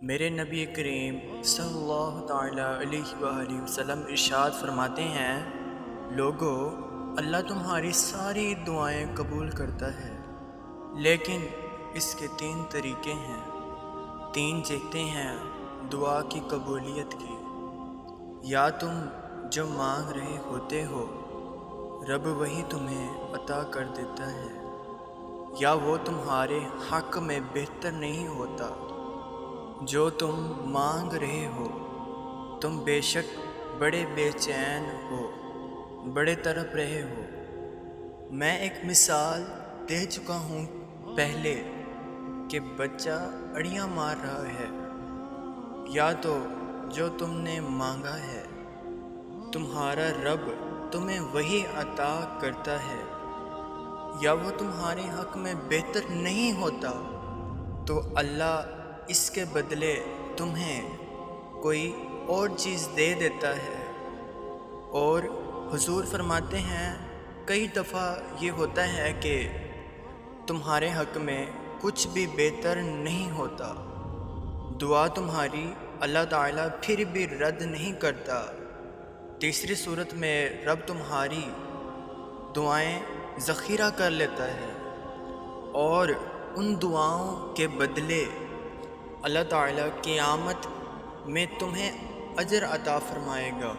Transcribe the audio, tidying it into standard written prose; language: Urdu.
میرے نبی کریم صلی اللہ تعالیٰ علیہ وآلہ وسلم ارشاد فرماتے ہیں، لوگو، اللہ تمہاری ساری دعائیں قبول کرتا ہے، لیکن اس کے 3 طریقے ہیں، 3 جہتیں ہیں دعا کی قبولیت کی۔ یا تم جو مانگ رہے ہوتے ہو رب وہی تمہیں عطا کر دیتا ہے، یا وہ تمہارے حق میں بہتر نہیں ہوتا۔ جو تم مانگ رہے ہو تم بے شک بڑے بے چین ہو، بڑے تڑپ رہے ہو۔ میں ایک مثال دے چکا ہوں پہلے کہ بچہ اڑیاں مار رہا ہے، یا تو جو تم نے مانگا ہے تمہارا رب تمہیں وہی عطا کرتا ہے، یا وہ تمہارے حق میں بہتر نہیں ہوتا تو اللہ اس کے بدلے تمہیں کوئی اور چیز دے دیتا ہے۔ اور حضور فرماتے ہیں کئی دفعہ یہ ہوتا ہے کہ تمہارے حق میں کچھ بھی بہتر نہیں ہوتا، دعا تمہاری اللہ تعالیٰ پھر بھی رد نہیں کرتا۔ تیسری صورت میں رب تمہاری دعائیں ذخیرہ کر لیتا ہے اور ان دعاؤں کے بدلے اللہ تعالیٰ قیامت میں تمہیں اجر عطا فرمائے گا۔